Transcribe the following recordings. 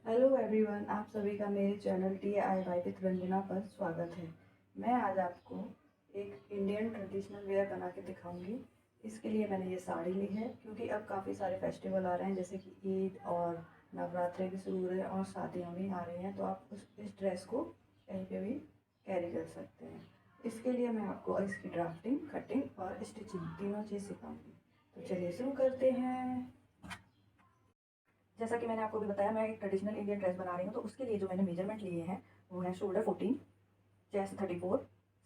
Hello everyone, आप सभी का मेरे चैनल DIY विद रंजना पर स्वागत है। मैं आज आपको एक इंडियन ट्रेडिशनल वेयर बना के दिखाऊंगी। इसके लिए मैंने ये साड़ी ली है क्योंकि अब काफ़ी सारे फेस्टिवल आ रहे हैं, जैसे कि ईद और नवरात्रि भी शुरू हो रहे हैं और शादियाँ भी आ रही हैं, तो आप इस ड्रेस को कहीं पे भी कैरी कर सकते हैं। इसके लिए मैं आपको इसकी ड्राफ्टिंग, कटिंग और स्टिचिंग तीनों चीज़ सिखाऊंगी। तो चलिए शुरू करते हैं। जैसा कि मैंने आपको भी बताया, मैं एक ट्रेडिशनल इंडियन ड्रेस बना रही हूँ, तो उसके लिए जो मैंने मेजरमेंट लिए हैं वो है शोल्डर 14, चेस्ट 34,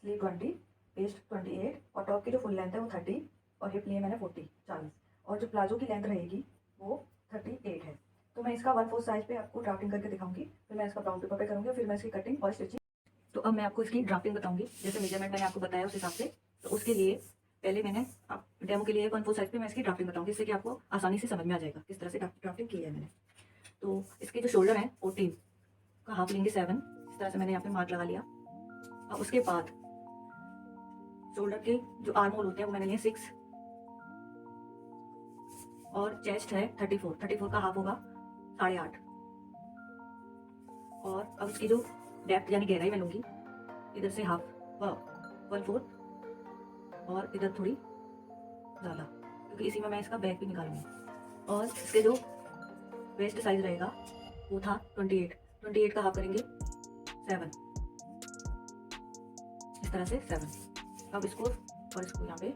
स्लीव 20, वेस्ट 28 और टॉप की जो फुल लेंथ है वो 30 और हिप लिए मैंने 40 और जो प्लाजो की लेंथ रहेगी वो 38 है। तो मैं इसका 1/4 साइज पे आपको ड्राफ्टिंग करके दिखाऊंगी, फिर मैं इसका ब्राउन पेपर पे करूँगी और फिर मैं इसकी कटिंग और स्टिचिंग। तो अब मैं आपको इसकी ड्राफ्टिंग बताऊंगी, जैसे मेजरमेंट मैंने आपको बताया उस हिसाब से। तो उसके लिए पहले मैंने आप डेमो के लिए 1/4 साइज पे मैं इसकी ड्राफ्टिंग बताऊंगी, जिससे कि आपको आसानी से समझ में आ जाएगा किस तरह से ड्राफ्टिंग की है मैंने। तो इसके जो शोल्डर है 14 का हाफ लेंगे 7, इस तरह से मैंने यहाँ पे मार्क लगा लिया। अब उसके बाद शोल्डर के जो आर्म होल होते हैं वो मैंने लिए 6 और चेस्ट है 34 का हाफ होगा 8.5। और अब इसकी जो डेप्थ यानी गहराई मैं लूंगी इधर से हाफ 1/4 और इधर थोड़ी ज़्यादा, क्योंकि इसी में मैं इसका बैक भी निकालूंगी। और इसके जो वेस्ट साइज रहेगा वो था 28 का हाफ करेंगे 7, इस तरह से 7। अब इसको और इसको यहाँ पे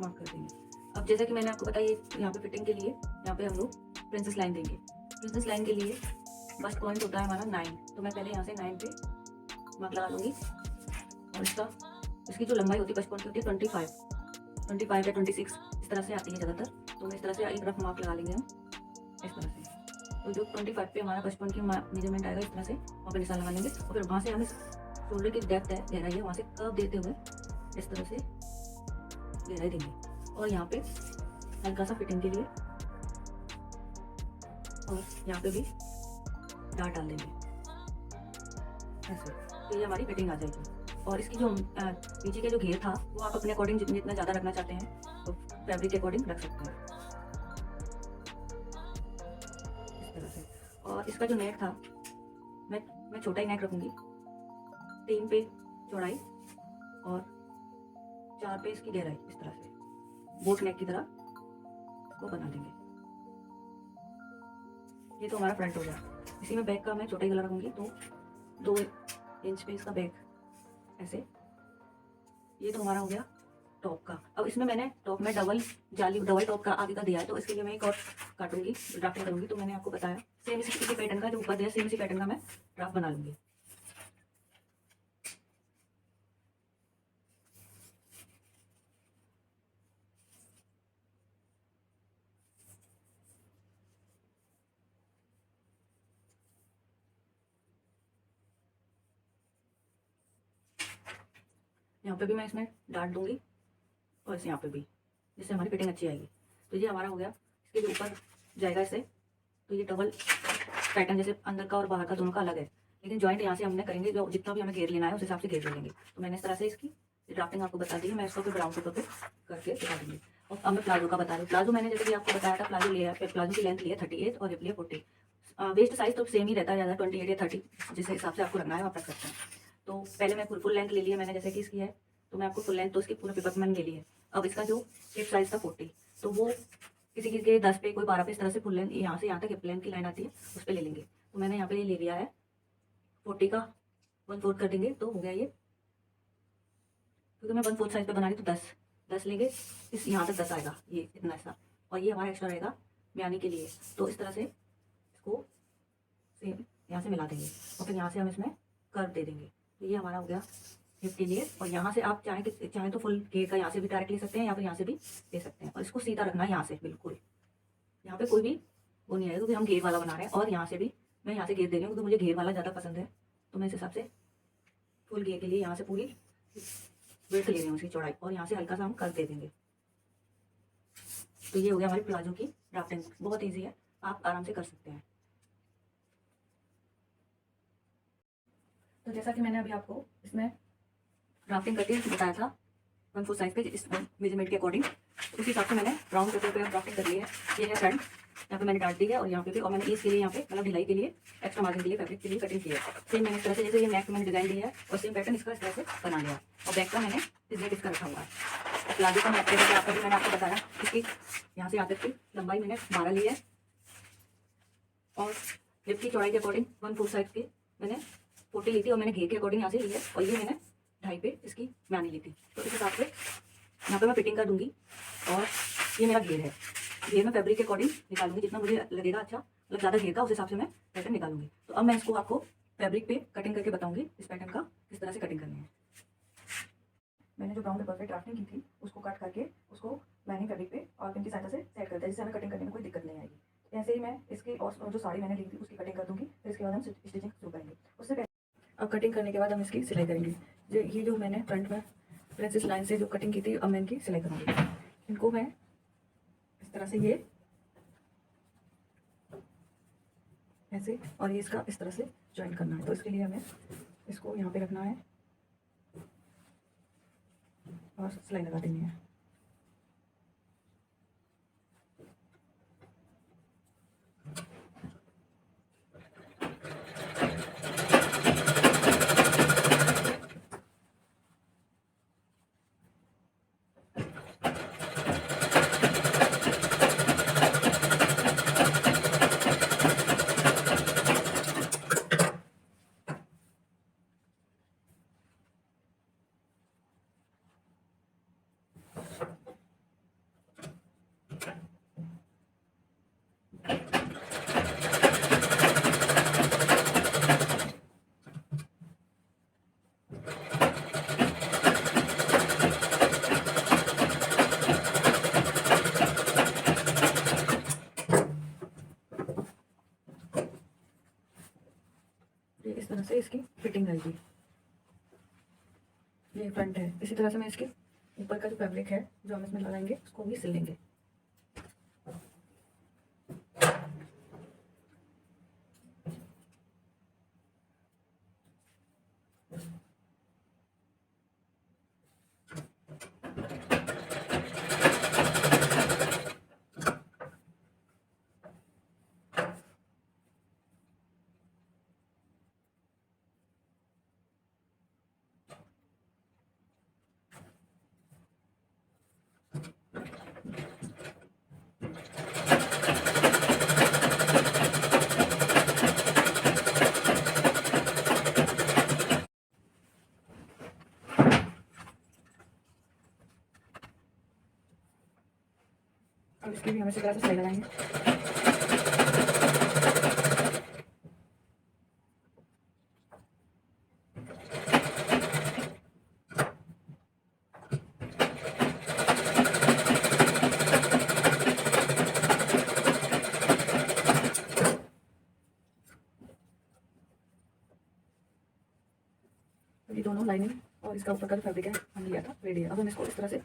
मार्क कर देंगे। अब जैसा कि मैंने आपको बताया, ये यहाँ पे फिटिंग के लिए यहाँ पे हम लोग प्रिंसेस लाइन देंगे। प्रिंसेस लाइन के लिए बस्ट पॉइंट होता है हमारा 9, तो मैं पहले यहाँ से 9 पे मार्क लगा लूँगी। और इसकी जो लंबाई होती है बस्ट पॉइंट की होती है 25 या 26, इस तरह से आती है ज़्यादातर। तो मैं इस तरह से एक रफ मार्क लगा लेंगे हम इस तरह से। तो जो 25 पे हमारा बस्ट पॉइंट की मेजरमेंट आएगा, इस तरह से वहाँ पे निशान लगा लेंगे और फिर वहाँ से हम इस शोल्डर की डेप्थ है, गहराई है, वहाँ से कर्व देते हुए इस तरह से गहराई देंगे। और यहाँ पे हल्का सा फिटिंग के लिए और यहाँ पे भी डार्ट डाल देंगे ऐसे। तो ये हमारी फिटिंग आ जाएगी। और इसकी जो पीछे के जो घेर था वो आप अपने अकॉर्डिंग जितना ज़्यादा रखना चाहते हैं तो फैब्रिक के अकॉर्डिंग रख सकते हैं इस तरह से। और इसका जो नेक था मैं छोटा ही नेक रखूँगी, 3 पे चौड़ाई और 4 पे इसकी गहराई, इस तरह से बोट नेक की तरह इसको बना देंगे। ये तो हमारा फ्रंट हो गया। इसी में बैक का मैं छोटा ही गला रखूँगी, तो 2 इंच पे इसका बैक ऐसे। ये तो हमारा हो गया टॉप का। अब इसमें मैंने टॉप में डबल टॉप का आगे का दिया है, तो इसके लिए मैं एक और काटूंगी, ड्राफ्टिंग करूंगी। तो मैंने आपको बताया सेम इसी पैटर्न का जो ऊपर दिया, सेम इसी पैटर्न का मैं ड्राफ्ट बना लूंगी। यहाँ पे भी मैं इसमें डाट दूंगी और इसे यहाँ पे भी, जिससे हमारी फिटिंग अच्छी आएगी। तो ये हमारा हो गया। इसके जो ऊपर जाएगा इसे, तो ये डबल पैटर्न जैसे अंदर का और बाहर का दोनों का अलग है, लेकिन जॉइंट यहाँ से हमने करेंगे, जो जितना भी हमें घेर लेना है उस हिसाब से घेर ले लेंगे। तो मैंने इस तरह से इसकी ड्राफ्टिंग आपको बता दी है। मैं इसको फिर ब्राउन पेपर पे करके दिखा दूंगी। और अब मैं प्लाजो का बता रही हूँ। प्लाजो मैंने जैसे कि आपको बताया था, प्लाजो लिया है, प्लाजो की लेंथ लिया 38 और हिप लिया 40। वेस्ट साइज तो सेम ही रहता है, ज़्यादा 28 या 30 जिस हिसाब से आपको रखना है आप रख सकते हैं। तो पहले मैं फुल लेंथ ले लिया मैंने, जैसे कि इसकी है, तो मैं आपको फुल लेंथ तो इसकी पूरे पेपर मैंने ले ली है। अब इसका जो हिप साइज था 40, तो वो किसी किसी के 10 पे, कोई 12 पे, इस तरह से फुल लेंथ यहाँ से यहाँ तक हिप लेंथ की लाइन आती है, उस पर ले लेंगे। तो मैंने यहाँ पे ये ले लिया है 40 का 1/4 कर देंगे, तो हो गया ये। क्योंकि मैं 1/4 साइज पे बना रही, तो 10 लेंगे, इस यहाँ तक 10 आएगा, ये इतना ऐसा। और ये हमारा एक्स्ट्रा रहेगा म्यानी के लिए। तो इस तरह से इसको सेम यहाँ से मिला देंगे और फिर यहाँ से हम इसमें कर्व दे देंगे। तो ये हमारा हो गया हिप के लिए। और यहाँ से आप चाहें तो फुल घेर का यहाँ से भी डायरेक्ट ले सकते हैं या फिर यहाँ से भी ले सकते हैं। और इसको सीधा रखना है यहाँ से, बिल्कुल यहाँ पे कोई भी वो नहीं आएगा, क्योंकि हम घेर वाला बना रहे हैं। और यहाँ से भी मैं यहाँ से घेर दे रही हूँ, क्योंकि मुझे घेर वाला ज़्यादा पसंद है। तो मैं इस हिसाब से फुल घेर के लिए यहाँ से पूरी वेट ले रही हूँ उसकी चौड़ाई, और यहाँ से हल्का सा हम कर्व दे देंगे। तो ये हो गया हमारी प्लाजो की ड्राफ्टिंग। बहुत ईजी है, आप आराम से कर सकते हैं। तो जैसा कि मैंने अभी आपको इसमें ड्राफ्टिंग करके बताया था 1/4 साइज पे, इस मेजरमेंट के अकॉर्डिंग, तो उसी हिसाब से मैंने राउंड पेपर पे ड्राफ्टिंग कर ली है। ये है फ्रंट यहाँ पे मैंने डाट दी है और यहाँ पे भी, और मैंने इसके लिए यहाँ पे मतलब ढिलाई के लिए एक्स्ट्रा मार्जिन के लिए फैब्रिक के लिए कटिंग की है। सेम मैंने इस तरह से, जैसे ये नेक मैंने डिजाइन दिया है और सेम पैटर्न इसका इस तरह से बना लिया और बैक का मैंने इस इसका रखा हुआ है। प्लाजो का मैप आपका भी मैंने आपको बताया, इसकी यहाँ से यहाँ तक की लंबाई मैंने 12 ली है और हिप की चौड़ाई के अकॉर्डिंग 1/4 साइज की मैंने 40 ली थी और मैंने घेर के अकॉर्डिंग यहाँ से ली है और ये मैंने 2.5 पे इसकी मैंने ली थी। तो इस हिसाब से यहाँ पे मैं फिटिंग कर दूंगी और ये मेरा घेर है, घेर में फैब्रिक के अकॉर्डिंग निकालूंगी, जितना मुझे लगेगा अच्छा, मतलब ज़्यादा घेर का उस हिसाब से मैं पैटर्न निकालूंगी। तो अब मैं इसको आपको फैब्रिक पे कटिंग करके बताऊंगी इस पैटर्न का किस तरह से कटिंग करनी है। मैंने जो ब्राउन पेपर पे ड्राफ्टिंग की थी उसको कट करके उसको लाइनिंग फैब्रिक पे और पिन की सहायता से सेट करते हैं, जिससे हमें कटिंग करने में कोई दिक्कत नहीं आएगी। ऐसे ही मैं इसकी और जो साड़ी मैंने ली थी उसकी कटिंग कर दूंगी, फिर इसके बाद हम स्टिचिंग शुरू करेंगे। उससे पहले अब कटिंग करने के बाद हम इसकी सिलाई करेंगे। ये जो मैंने फ्रंट में प्रिंसेस लाइन से जो कटिंग की थी, अब मैं इनकी सिलाई करूँगी। इनको मैं इस तरह से ये ऐसे और ये इसका इस तरह से ज्वाइन करना है। तो इसके लिए हमें इसको यहाँ पे रखना है और सिलाई लगा देनी है। इस तरह से इसकी फिटिंग आएगी। ये फ्रंट है, इसी तरह से मैं इसके ऊपर का जो फैब्रिक है जो हम इसमें लगाएंगे उसको भी सिल लेंगे। अब इसकी भी हम इसी तरह से सिलाई लगाएंगे। ये दोनों लाइनिंग और इसका ऊपर का जो फैब्रिक है हमने लिया था रेडी है। अब हम इसको इस तरह से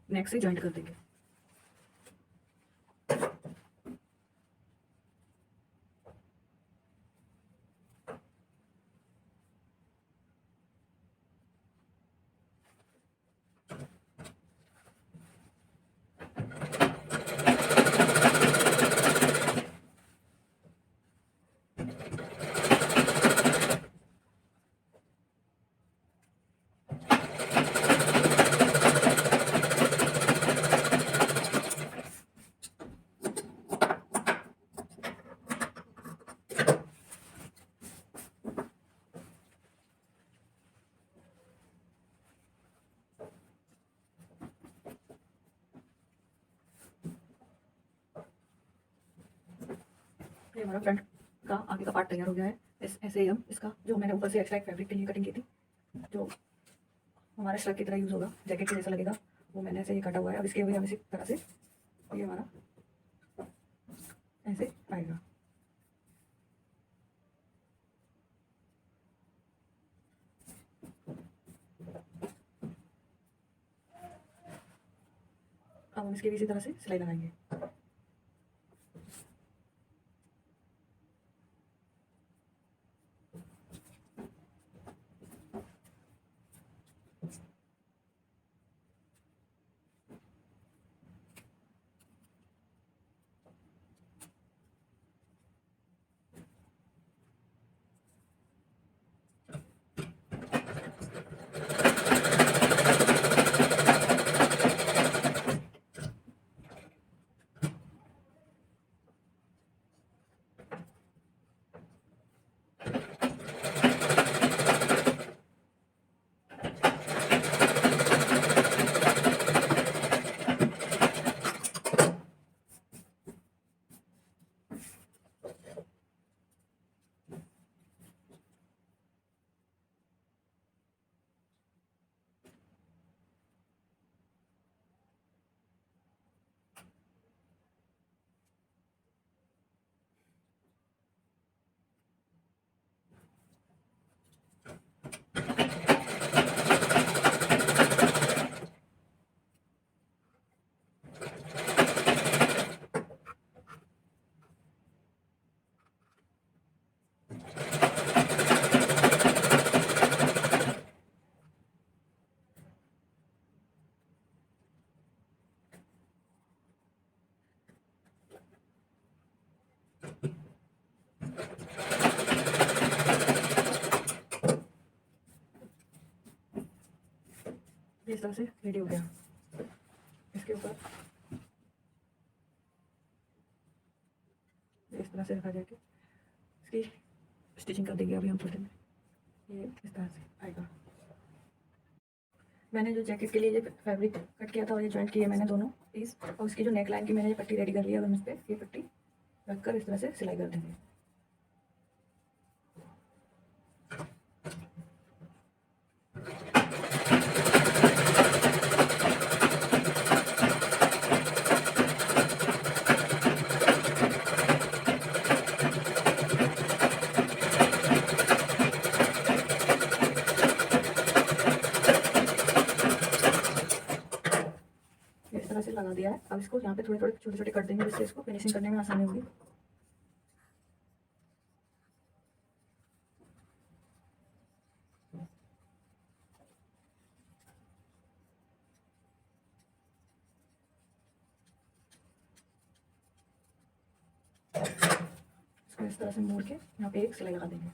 नेक से जॉइंट कर देंगे। ये हमारा फ्रंट का आगे का पार्ट तैयार हो गया है। ऐसे ही हम इसका जो मैंने ऊपर से एक्स्ट्रा फैब्रिक के लिए कटिंग की थी, जो हमारा स्ट्रक की तरह यूज़ होगा, जैकेट के जैसा लगेगा, वो मैंने ऐसे ही काटा हुआ है। अब इसके भी हम इसी तरह से ये हमारा ऐसे आएगा। अब हम इसके भी इसी तरह से सिलाई लगाएंगे। इस तरह से रेडी हो गया। इसके ऊपर इस तरह से रखा जाएगा, इसकी स्टिचिंग कर देंगे अभी हम थोड़ी देर में। ये इस तरह से आएगा। मैंने जो जैकेट के लिए ये फैब्रिक कट किया था और ये जॉइंट किए मैंने दोनों पीस, और उसकी जो नेक लाइन की मैंने ये पट्टी रेडी कर लिया। और हम इस पर ये पट्टी रखकर इस तरह से सिलाई कर देंगे। इस तरह से लगा दिया है। अब इसको यहाँ पे थोड़े थोड़े छोटे छोटे कर देंगे, जिससे इसको फिनिशिंग करने में आसानी होगी। इसको इस तरह से मोड़ के यहाँ पे एक सिलाई लगा देंगे।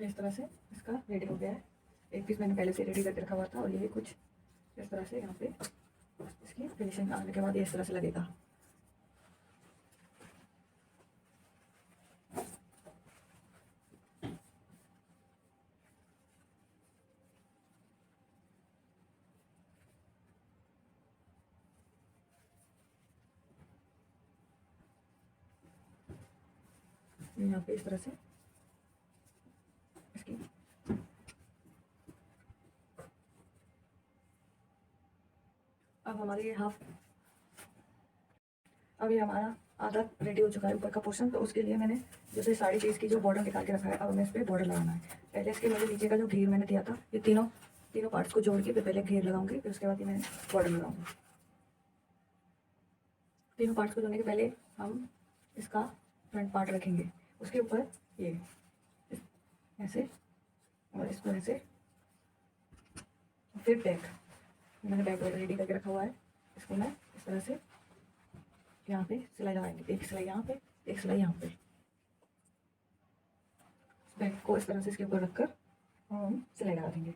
इस तरह से इसका रेडी हो गया है। एक पीस मैंने पहले से रेडी करके रखा हुआ था, और ये कुछ इस तरह से यहाँ पे इसकी फिनिशिंग आने के बाद ये इस तरह से लगेगा। यहाँ पे इस तरह से इसकी अब हमारे ये अभी हमारा आधा रेडी हो चुका है ऊपर का पोर्शन। तो उसके लिए मैंने जैसे साड़ी चीज़ की जो बॉर्डर निकाल के रखा है, अब हमें इस पर बॉर्डर लगाना है। पहले इसके मुझे नीचे का जो घेर मैंने दिया था, ये तीनों पार्ट्स को जोड़ के फिर पहले घेर लगाऊंगी, फिर उसके बाद ये मैं बॉर्डर लगाऊंगी। तीनों पार्ट्स को जोड़ने के पहले हम इसका फ्रंट पार्ट रखेंगे, उसके ऊपर ये ऐसे और इसको ऐसे, फिर बैक मैंने बैक रेडी करके रखा हुआ है। इसको मैं इस तरह से यहाँ पे सिलाई लगाएंगे, एक सिलाई यहाँ पे, एक सिलाई यहाँ पे। बैक को इस तरह से इसके ऊपर रखकर हम सिलाई लगा देंगे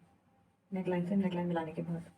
नेक लाइन से नेक लाइन मिलाने के बाद।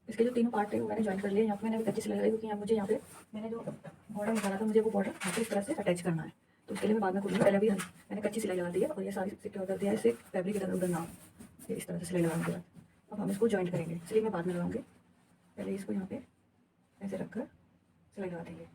इसके जो तीनों पार्ट है वो मैंने ज्वाइन कर लिए। यहाँ पे मैंने कच्ची सिलाई लगाई, क्योंकि मुझे यहाँ पे मैंने जो बॉर्डर निकाला था, मुझे वो बॉर्डर यहाँ पे इस तरह से अटैच करना है। तो उसके लिए मैं बाद में खोलूँगी। पहले भी मैंने कच्ची सिलाई लगा दी है, और ये सारी सिक्के ऑर्डर दिया है, इससे फैब्रिक इधर उधर ना हो। ये इस तरह से सिलाई लगाने के बाद अब हम इसको ज्वाइंट करेंगे, इसलिए मैं बाद में लगाऊंगी। पहले इसको यहाँ पे ऐसे रखकर सिलाई लगा देंगे।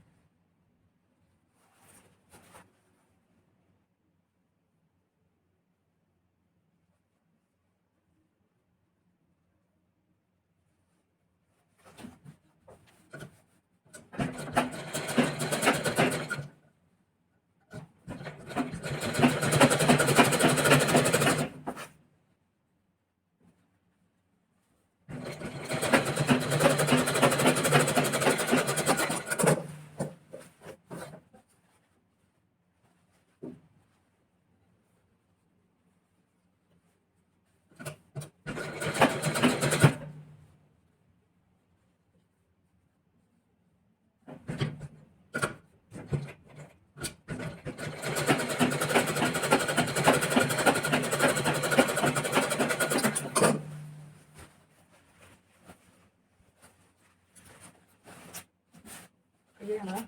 ये हमारा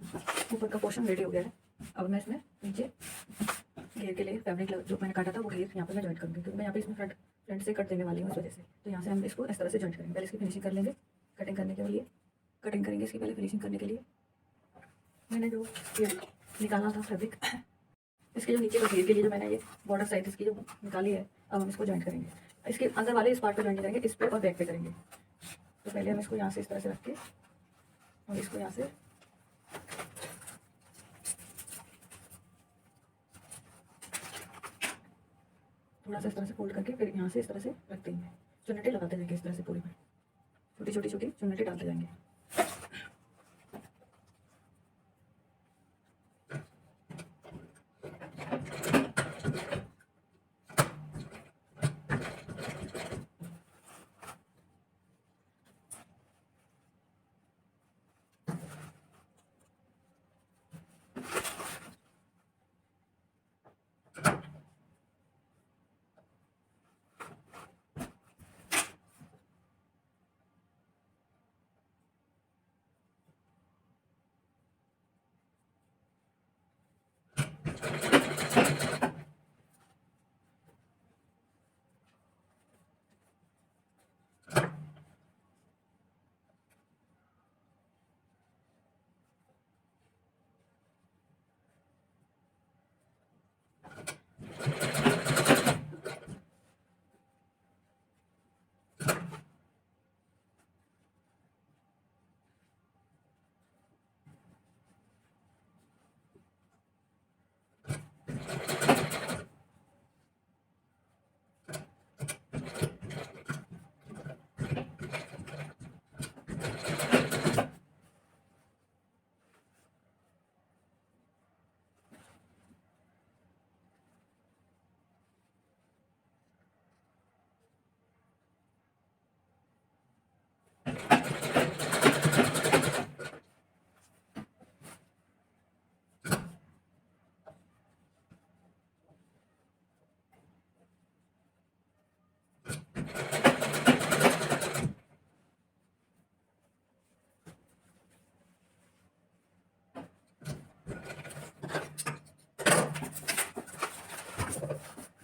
ऊपर का पोर्शन रेडी हो गया है। अब मैं इसमें नीचे घेर के लिए फैब्रिक जो मैंने काटा था वो घेर यहाँ पे मैं जॉइंट करूँगी, क्योंकि मैं यहाँ पे इसमें फ्रंट से कट देने वाली हूँ इस वजह से। तो यहाँ से हम इसको इस तरह से जॉइंट करेंगे। पहले इसकी फिनिशिंग कर लेंगे। कटिंग करने के लिए कटिंग करेंगे इसकी पहले फिनिशिंग करने के लिए। मैंने जो ये निकाला था फैब्रिक, इसके जो नीचे का घेर के लिए जो मैंने ये बॉर्डर साइड इसकी जो निकाली है, अब हम इसको जॉइंट करेंगे। इसके अंदर वाले इस पार्ट पे जॉइंट करेंगे, इस पे और बैक पे करेंगे। तो पहले हम इसको यहाँ से इस तरह से रख के और इसको यहाँ से थोड़ा सा इस तरह से फोल्ड करके फिर यहाँ से इस तरह से रख देंगे। चुन्नटे लगाते जाएंगे इस तरह से पूरी में, छोटी छोटी छोटी चुन्नटे डालते जाएंगे।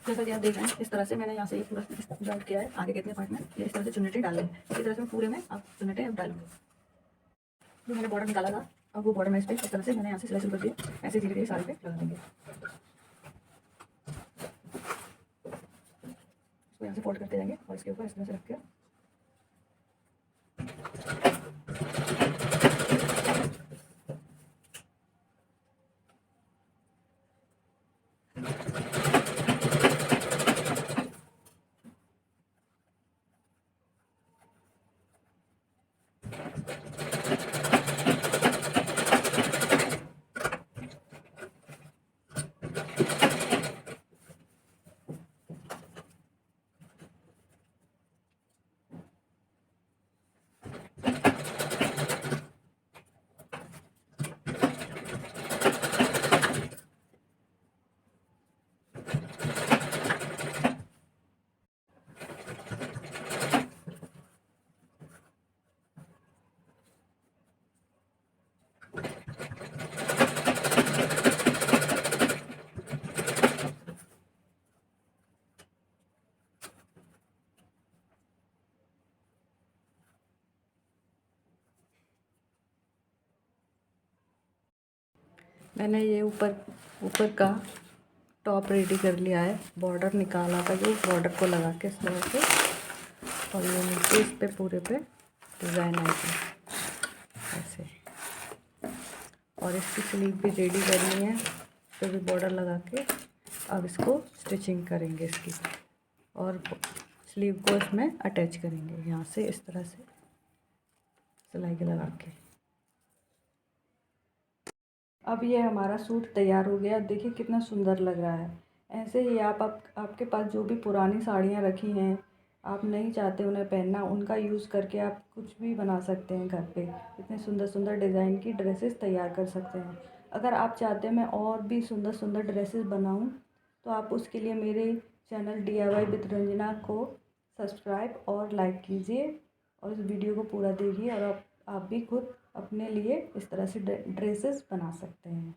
जैसा कि आप देख रहे हैं इस तरह से मैंने यहाँ से ये पूरा जॉइंट किया है। आगे कितने पार्ट में ये इस तरह से चुन्नटे डाल लेंगे। इसी तरह से पूरे में आप चुन्नटे अब डालूंगे। जो मैंने बॉर्डर निकाला था अब वो बॉर्डर में इस पर इस तरह से मैंने यहाँ से सिलाई शुरू कर दिया। ऐसे धीरे धीरे सारे पे लगा देंगे। इसको यहाँ से फोल्ड करते जाएंगे और इसके ऊपर इस तरह से रख के मैंने ये ऊपर का टॉप रेडी कर लिया है। बॉर्डर निकाला था जो बॉर्डर को लगा के इस तरह से, और ये नीचे इस पे पूरे पे डिज़ाइन आएगी ऐसे। और इसकी स्लीव भी रेडी करनी है, तो भी बॉर्डर लगा के अब इसको स्टिचिंग करेंगे इसकी, और स्लीव को इसमें अटैच करेंगे यहाँ से इस तरह से सिलाई के लगा के। अब ये हमारा सूट तैयार हो गया। देखिए कितना सुंदर लग रहा है। ऐसे ही आपके पास जो भी पुरानी साड़ियाँ रखी हैं, आप नहीं चाहते उन्हें पहनना, उनका यूज़ करके आप कुछ भी बना सकते हैं घर पे। इतने सुंदर सुंदर डिज़ाइन की ड्रेसेस तैयार कर सकते हैं। अगर आप चाहते हैं मैं और भी सुंदर सुंदर ड्रेसेस बनाऊँ, तो आप उसके लिए मेरे चैनल DIY विद रंजना को सब्सक्राइब और लाइक कीजिए, और इस वीडियो को पूरा देखिए, और आप भी खुद अपने लिए इस तरह से ड्रेसेस बना सकते हैं।